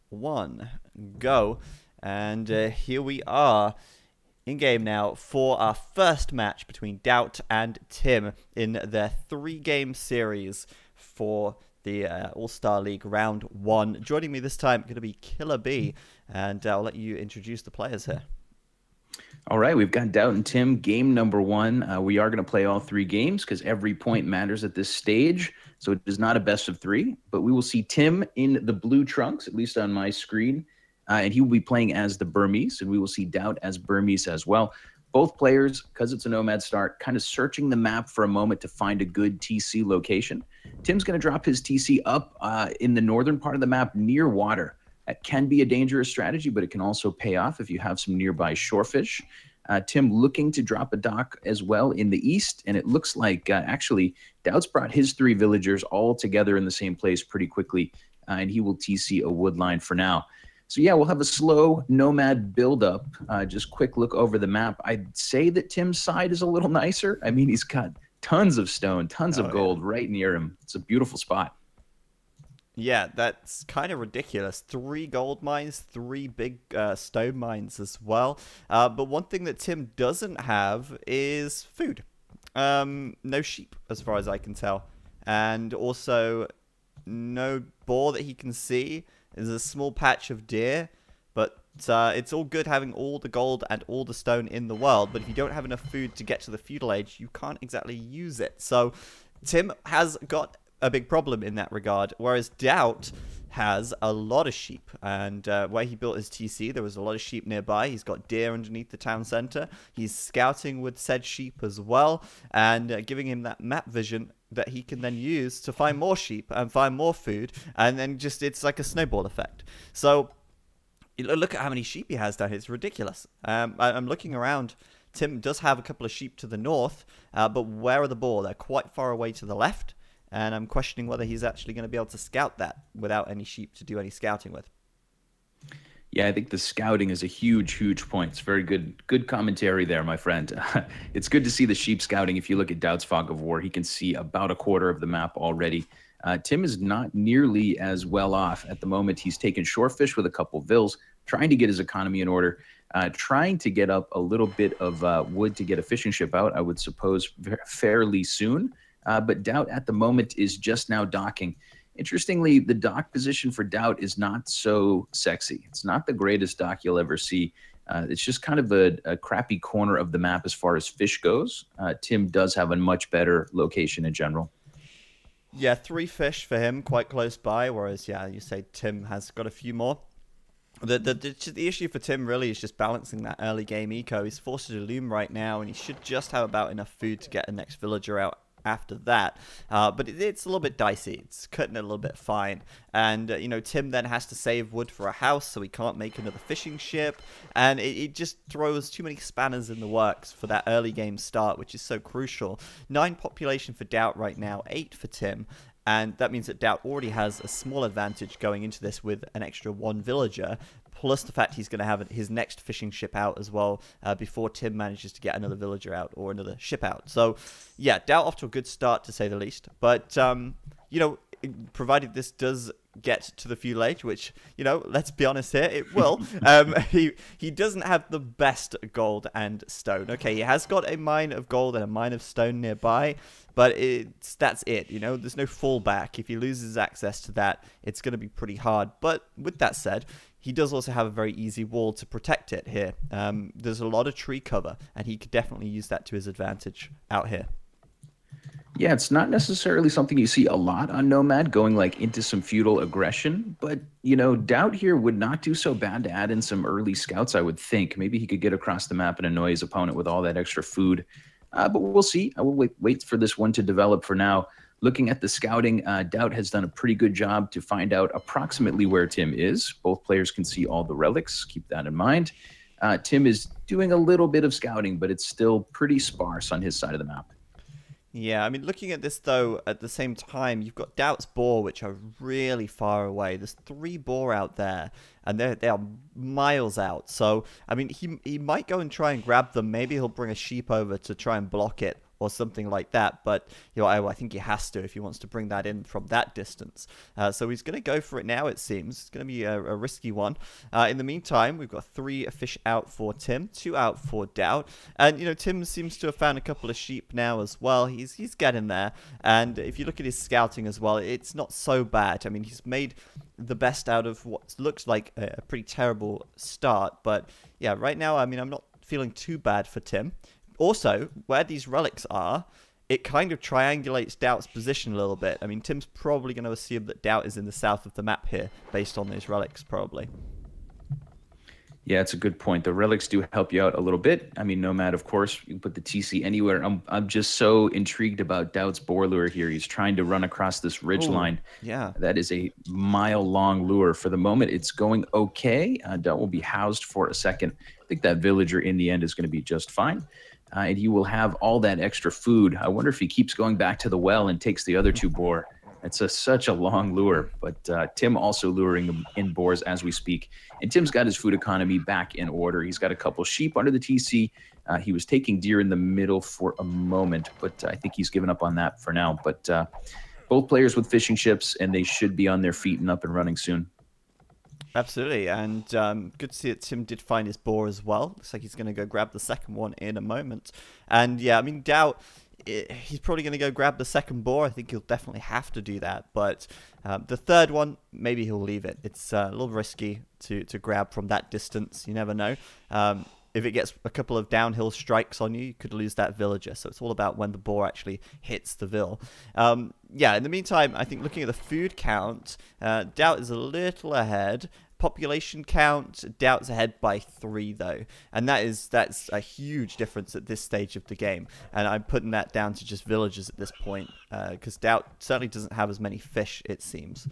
1, go. And here we are in game now for our first match between DauT and Tim in their 3-game series for the All-Star League Round 1. Joining me this time going to be KillerB, and I'll let you introduce the players here. All right, we've got DauT and Tim, game number 1. We are going to play all 3 games because every point matters at this stage. So it is not a best of 3, but we will see Tim in the blue trunks, at least on my screen. And he will be playing as the Burmese, and we will see DauT as Burmese as well. Both players, because it's a nomad start, kind of searching the map for a moment to find a good TC location. Tim's going to drop his TC up in the northern part of the map near water. That can be a dangerous strategy, but it can also pay off if you have some nearby shorefish. Tim looking to drop a dock as well in the east, and it looks like actually DauT's brought his 3 villagers all together in the same place pretty quickly, and he will TC a wood line for now. So yeah, we'll have a slow nomad build-up. Just quick look over the map. I'd say that Tim's side is a little nicer. I mean, he's got tons of stone, tons of gold right near him. It's a beautiful spot. Yeah, that's kind of ridiculous. 3 gold mines, 3 big stone mines as well. But one thing that Tim doesn't have is food. No sheep, as far as I can tell. And also, no boar that he can see. There's a small patch of deer. But it's all good having all the gold and all the stone in the world. But if you don't have enough food to get to the feudal age, you can't exactly use it. So Tim has got a big problem in that regard, whereas DauT has a lot of sheep, and where he built his TC, there was a lot of sheep nearby. He's got deer underneath the town center. He's scouting with said sheep as well, and giving him that map vision that he can then use to find more sheep and find more food, and then just it's like a snowball effect. So look at how many sheep he has down here. It's ridiculous. I'm looking around. Tim does have a couple of sheep to the north, but where are the boar? They're quite far away to the left. And I'm questioning whether he's actually going to be able to scout that without any sheep to do any scouting with. Yeah, I think the scouting is a huge, huge point. It's very good commentary there, my friend. It's good to see the sheep scouting. If you look at DauT's Fog of War, he can see about a quarter of the map already. Tim is not nearly as well off at the moment. He's taken shorefish with a couple vills, trying to get his economy in order, trying to get up a little bit of wood to get a fishing ship out, I would suppose, fairly soon. But DauT at the moment is just now docking. Interestingly, the dock position for DauT is not so sexy. It's not the greatest dock you'll ever see. It's just kind of a crappy corner of the map as far as fish goes. Tim does have a much better location in general. Yeah, 3 fish for him, quite close by, whereas, yeah, you say Tim has got a few more. The issue for Tim really is just balancing that early game eco. He's forced to loom right now, and he should just have about enough food to get a next villager out after that, but it's a little bit dicey. It's cutting it a little bit fine, and you know, Tim then has to save wood for a house, so he can't make another fishing ship, and it just throws too many spanners in the works for that early game start, which is so crucial. 9 population for DauT right now, 8 for Tim. And that means that DauT already has a small advantage going into this with an extra 1 villager, plus the fact he's going to have his next fishing ship out as well before Tim manages to get another villager out or another ship out. So, yeah, DauT off to a good start, to say the least. But, you know, provided this does get to the feudal age, which, you know, let's be honest here, it will. He doesn't have the best gold and stone. Okay, he has got a mine of gold and a mine of stone nearby, but that's it, you know, there's no fallback. If he loses access to that, it's going to be pretty hard. But with that said, he does also have a very easy wall to protect it here. There's a lot of tree cover, and he could definitely use that to his advantage out here. Yeah, it's not necessarily something you see a lot on Nomad, going like into some feudal aggression, but you know, DauT here would not do so bad to add in some early scouts, I would think. Maybe he could get across the map and annoy his opponent with all that extra food, but we'll see. I will wait for this one to develop for now. Looking at the scouting, DauT has done a pretty good job to find out approximately where Tim is. Both players can see all the relics, keep that in mind. Tim is doing a little bit of scouting, but it's still pretty sparse on his side of the map. Yeah, I mean, looking at this, though, at the same time, you've got DauT's boar, which are really far away. There's 3 boar out there, and they are miles out. So, I mean, he might go and try and grab them. Maybe he'll bring a sheep over to try and block it, or something like that. But I think he has to if he wants to bring that in from that distance. So he's going to go for it now, it seems. It's going to be a risky one. In the meantime, we've got 3 fish out for Tim, 2 out for DauT. And, Tim seems to have found a couple of sheep now as well. He's getting there. And if you look at his scouting as well, it's not so bad. I mean, he's made the best out of what looks like a pretty terrible start. But, yeah, right now, I mean, I'm not feeling too bad for Tim. Also, where these relics are, it kind of triangulates DauT's position a little bit. I mean, Tim's probably going to assume that DauT is in the south of the map here, based on those relics, probably. Yeah, it's a good point. The relics do help you out a little bit. I mean, Nomad, of course, you can put the TC anywhere. I'm just so intrigued about DauT's boar lure here. He's trying to run across this ridge line. Yeah. That is a mile-long lure. For the moment, it's going okay. DauT will be housed for a second. I think that villager in the end is going to be just fine. And he will have all that extra food. I wonder if he keeps going back to the well and takes the other 2 boar. It's such a long lure, but Tim also luring them in boars as we speak. And Tim's got his food economy back in order. He's got a couple sheep under the TC. He was taking deer in the middle for a moment, but I think he's given up on that for now. But both players with fishing ships, and they should be on their feet and up and running soon. Absolutely, and good to see that Tim did find his boar as well. Looks like he's going to go grab the second one in a moment. And yeah, I mean, DauT, he's probably going to go grab the second boar. I think he'll definitely have to do that. But the third one, maybe he'll leave it. It's a little risky to grab from that distance. You never know. If it gets a couple of downhill strikes on you, you could lose that villager. So it's all about when the boar actually hits the vill. Yeah, in the meantime, I think looking at the food count, DauT is a little ahead. Population count, DauT's ahead by 3 though, and that's a huge difference at this stage of the game. And I'm putting that down to just villagers at this point, because DauT certainly doesn't have as many fish, it seems.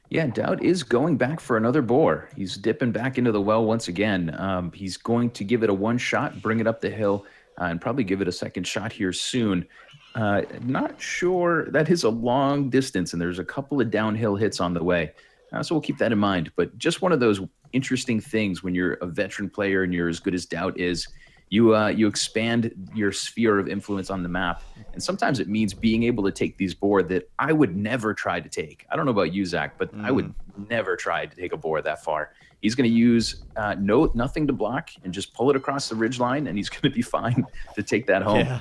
Yeah, DauT is going back for another boar. He's dipping back into the well once again. He's going to give it a 1 shot, bring it up the hill, and probably give it a second shot here soon. Not sure. That is a long distance, and there's a couple of downhill hits on the way. So we'll keep that in mind. But just one of those interesting things when you're a veteran player and you're as good as DauT is, you expand your sphere of influence on the map. And sometimes it means being able to take these boar that I would never try to take. I don't know about you, Zach, but I would never try to take a boar that far. He's going to use nothing to block and just pull it across the ridgeline, and he's going to be fine to take that home. Yeah.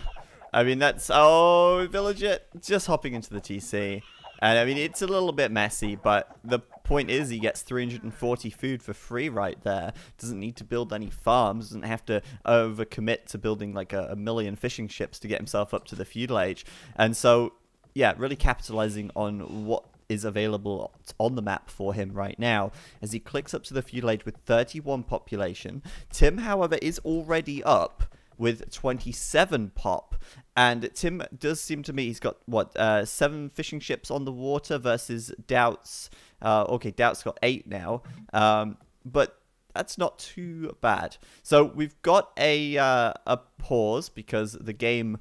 I mean, villager just hopping into the TC. And I mean, it's a little bit messy, but the point is he gets 340 food for free right there. Doesn't need to build any farms, doesn't have to overcommit to building like a million fishing ships to get himself up to the feudal age. And so, yeah, really capitalizing on what is available on the map for him right now as he clicks up to the feudal age with 31 population. Tim, however, is already up with 27 pop, and Tim does seem to me he's got what 7 fishing ships on the water versus DauT's okay, DauT's got 8 now, but that's not too bad. So we've got a pause because the game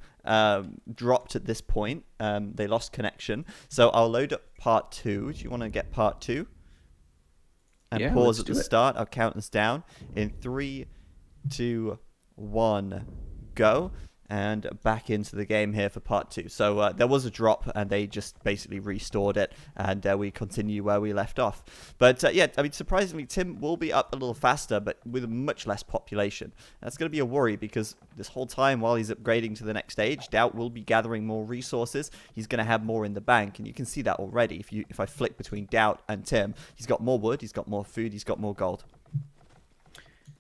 dropped at this point. They lost connection, so I'll load up part 2. Do you want to get part 2 and yeah, pause at the start? I'll count us down in 3, 2, 1, go, and back into the game here for part 2. So there was a drop, and they just basically restored it, and we continue where we left off. But yeah, I mean, surprisingly, Tim will be up a little faster, but with much less population. That's going to be a worry because this whole time while he's upgrading to the next stage, DauT will be gathering more resources. He's going to have more in the bank, and you can see that already. If I flick between DauT and Tim, he's got more wood, he's got more food, he's got more gold.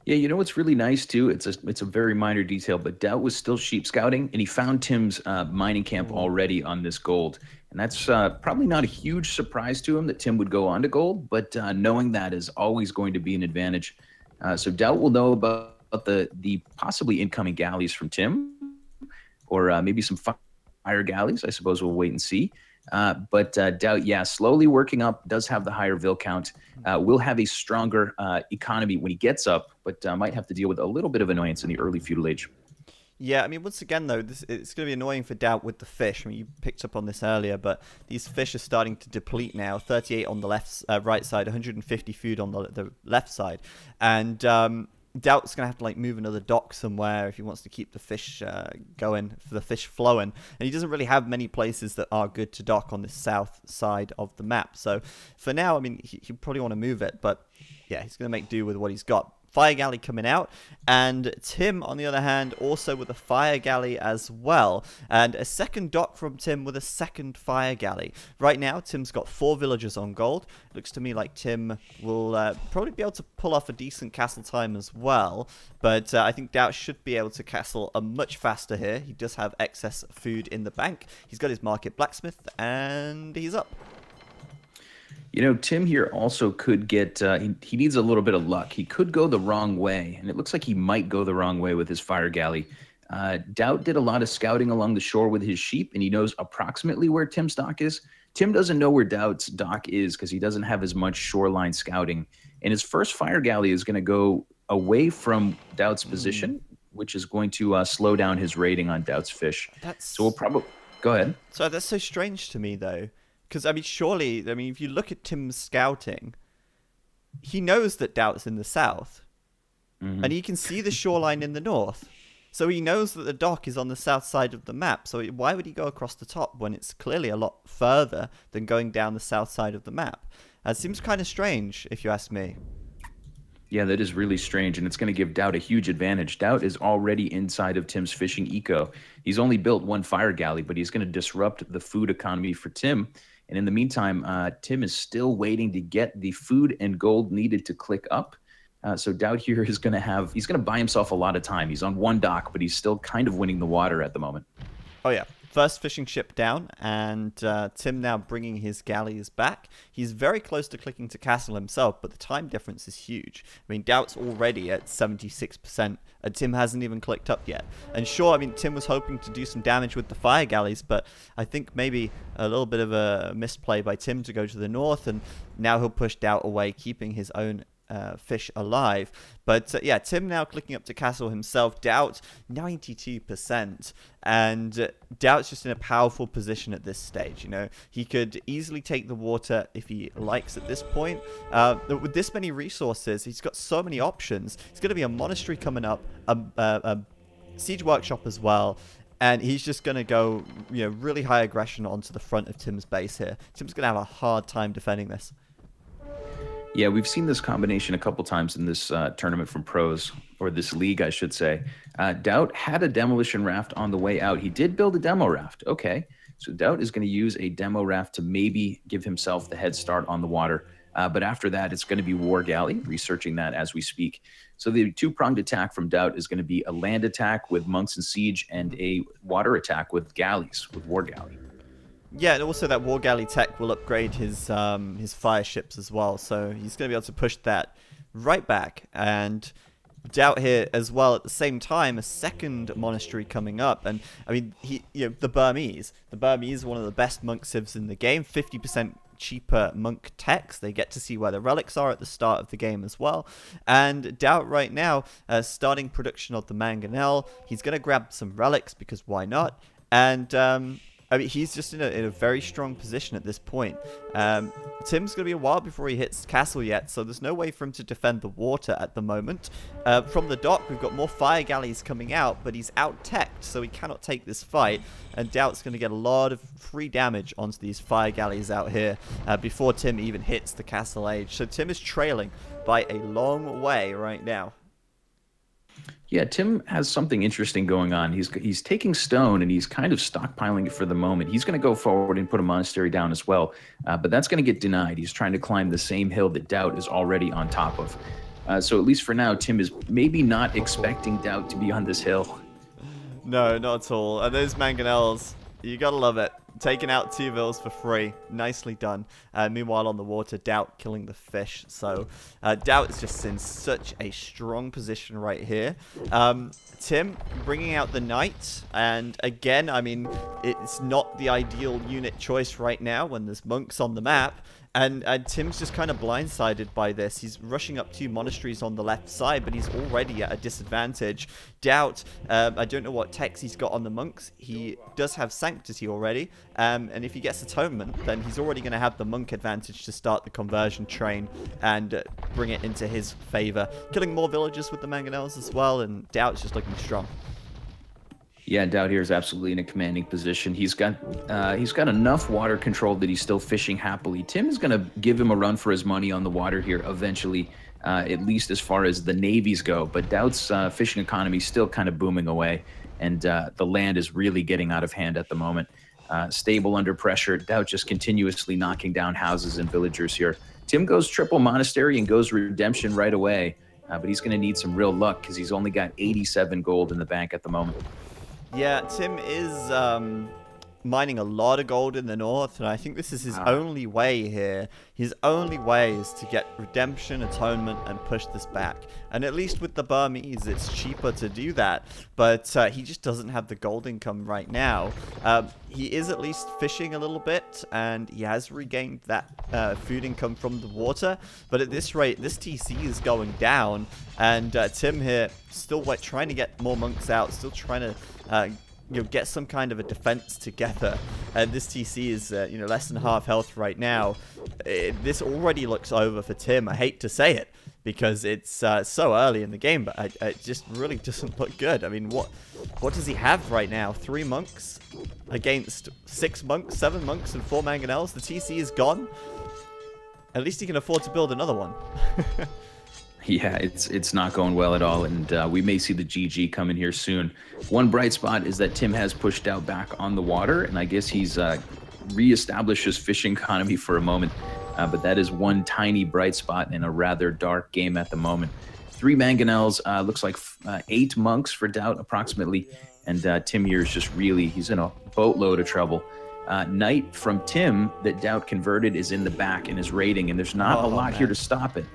Yeah, you know what's really nice too? It's a very minor detail, but DauT was still sheep scouting, and he found Tim's mining camp already on this gold. And that's probably not a huge surprise to him that Tim would go on to gold, but knowing that is always going to be an advantage. So DauT will know about the possibly incoming galleys from Tim, or maybe some fire galleys. I suppose we'll wait and see. But DauT, yeah, slowly working up, does have the higher vill count, will have a stronger economy when he gets up, but might have to deal with a little bit of annoyance in the early feudal age. Yeah, I mean, once again, though, it's going to be annoying for DauT with the fish. I mean, you picked up on this earlier, but these fish are starting to deplete now. 38 on the right side, 150 food on the left side. And DauT's going to have to like move another dock somewhere if he wants to keep the fish going, for the fish flowing. And he doesn't really have many places that are good to dock on the south side of the map. So for now, I mean, he probably want to move it, but yeah, he's going to make do with what he's got. Fire galley coming out, and Tim, on the other hand, also with a fire galley as well, and a second dock from Tim with a second fire galley. Right now, Tim's got 4 villagers on gold. Looks to me like Tim will probably be able to pull off a decent castle time as well, but I think DauT should be able to castle much faster here. He does have excess food in the bank. He's got his market blacksmith, and he's up. You know, Tim here also could get, he needs a little bit of luck. He could go the wrong way, and it looks like he might go the wrong way with his fire galley. DauT did a lot of scouting along the shore with his sheep, and he knows approximately where Tim's dock is. Tim doesn't know where DauT's dock is because he doesn't have as much shoreline scouting. And his first fire galley is going to go away from DauT's position, which is going to slow down his rating on DauT's fish. So we'll probably... Go ahead. So that's so strange to me, though. Because, I mean, surely, I mean, if you look at Tim's scouting, he knows that DauT's in the south. And he can see the shoreline in the north. So he knows that the dock is on the south side of the map. So why would he go across the top when it's clearly a lot further than going down the south side of the map? It seems kind of strange, if you ask me. Yeah, that is really strange, and it's going to give DauT a huge advantage. DauT is already inside of Tim's fishing eco. He's only built 1 fire galley, but he's going to disrupt the food economy for Tim. And in the meantime, Tim is still waiting to get the food and gold needed to click up. So DauT here is going to have, he's going to buy himself a lot of time. He's on 1 dock, but he's still kind of winning the water at the moment. Oh, yeah. First fishing ship down, and Tim now bringing his galleys back. He's very close to clicking to castle himself, but the time difference is huge. I mean, DauT's already at 76%, and Tim hasn't even clicked up yet. And sure, I mean, Tim was hoping to do some damage with the fire galleys, but I think maybe a little bit of a misplay by Tim to go to the north, and now he'll push DauT away, keeping his own fish alive. But yeah, Tim now clicking up to castle himself. DauT 92%, and DauT's just in a powerful position at this stage. You know, he could easily take the water if he likes at this point. With this many resources, he's got so many options. He's going to be a monastery coming up, a siege workshop as well. And he's just going to go, you know, really high aggression onto the front of Tim's base here. Tim's going to have a hard time defending this. Yeah, we've seen this combination a couple times in this tournament from pros, or this league, I should say. DauT had a demolition raft on the way out. He did build a demo raft. Okay, so DauT is going to use a demo raft to maybe give himself the head start on the water. But after that, it's going to be War Galley, researching that as we speak. So the 2-pronged attack from DauT is going to be a land attack with monks and siege and a water attack with galleys, with War Galley. Yeah, and also that War Galley tech will upgrade his fire ships as well. So he's going to be able to push that right back. And DauT here as well at the same time, a second monastery coming up. And I mean, the Burmese. The Burmese are one of the best monk civs in the game. 50% cheaper monk techs. They get to see where the relics are at the start of the game as well. And DauT right now, starting production of the mangonel. He's going to grab some relics because why not? And I mean, he's just in a very strong position at this point. Tim's going to be a while before he hits castle yet, so there's no way for him to defend the water at the moment. From the dock, we've got more fire galleys coming out, but he's out-teched, so he cannot take this fight. And DauT's going to get a lot of free damage onto these fire galleys out here before Tim even hits the castle age. So Tim is trailing by a long way right now. Yeah, Tim has something interesting going on. He's taking stone and he's kind of stockpiling it for the moment. He's going to go forward and put a monastery down as well, but that's going to get denied. He's trying to climb the same hill that DauT is already on top of. So at least for now, Tim is maybe not expecting DauT to be on this hill. No, not at all. And those mangonels, you gotta love it. Taking out 2 vills for free. Nicely done. Meanwhile, on the water, DauT killing the fish. So, DauT is just in such a strong position right here. Tim bringing out the knight. And again, I mean, it's not the ideal unit choice right now when there's monks on the map. And Tim's just kind of blindsided by this. He's rushing up 2 monasteries on the left side, but he's already at a disadvantage. DauT, I don't know what techs he's got on the monks. He does have sanctity already. And if he gets atonement, then he's already going to have the monk advantage to start the conversion train and bring it into his favor. Killing more villagers with the mangonels as well, and DauT's just looking strong. Yeah, DauT here is absolutely in a commanding position. He's got enough water control that he's still fishing happily. Tim is going to give him a run for his money on the water here eventually, at least as far as the navies go. But DauT's fishing economy is still kind of booming away, and the land is really getting out of hand at the moment. Stable under pressure. DauT just continuously knocking down houses and villagers here. Tim goes triple monastery and goes redemption right away, but he's going to need some real luck because he's only got 87 gold in the bank at the moment. Yeah, Tim is mining a lot of gold in the north, and I think this is his only way here. His only way is to get redemption, atonement, and push this back. And at least with the Burmese, it's cheaper to do that. But he just doesn't have the gold income right now. He is at least fishing a little bit, and he has regained that food income from the water. But at this rate, this TC is going down, and Tim here still trying to get more monks out, still trying to get some kind of a defense together. And this TC is less than half health right now. This already looks over for Tim. I hate to say it because it's so early in the game, but it just really doesn't look good. I mean, what does he have right now? 3 monks against 6 monks, 7 monks, and 4 mangonels. The TC is gone. At least he can afford to build another one. Yeah, it's not going well at all, and we may see the GG coming here soon. One bright spot is that Tim has pushed DauT back on the water, and I guess he's reestablished his fishing economy for a moment. But that is one tiny bright spot in a rather dark game at the moment. 3 mangonels, looks like 8 monks for DauT approximately, and Tim here is just really, he's in a boatload of trouble. Knight from Tim that DauT converted is in the back in his rating, and there's not a lot here to stop it.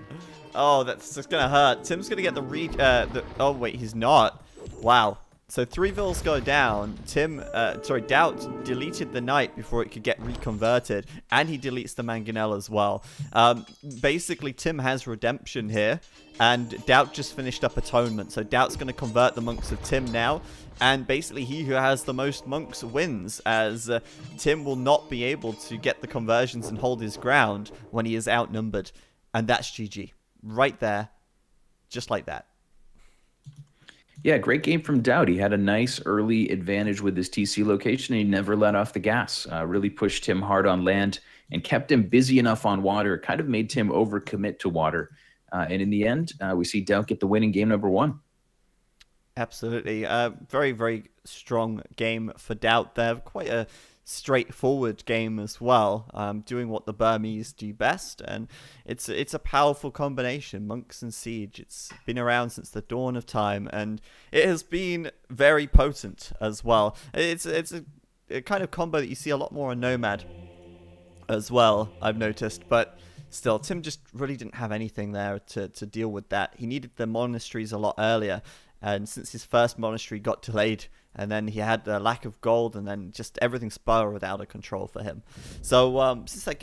Oh, that's just going to hurt. Tim's going to get oh, wait, he's not. Wow. So 3 vills go down. DauT deleted the knight before it could get reconverted, and he deletes the mangonel as well. Basically, Tim has redemption here, and DauT just finished up atonement. So DauT's going to convert the monks of Tim now, and basically he who has the most monks wins, as Tim will not be able to get the conversions and hold his ground when he is outnumbered. And that's GG. Right there. Just like that. Yeah, great game from DauT. He had a nice early advantage with his TC location, and he never let off the gas. Really pushed Tim hard on land and kept him busy enough on water. Kind of made Tim overcommit to water. And in the end, we see DauT get the win in game number 1. Absolutely. Very, very strong game for DauT there. Quite a straightforward game as well, doing what the Burmese do best, and it's a powerful combination. Monks and Siege, it's been around since the dawn of time, and it has been very potent as well. It's a kind of combo that you see a lot more on Nomad as well, I've noticed, but still, Tim just really didn't have anything there to deal with that. He needed the monasteries a lot earlier, and since his first monastery got delayed, and then he had a lack of gold, and then just everything spiraled out of control for him. So since that game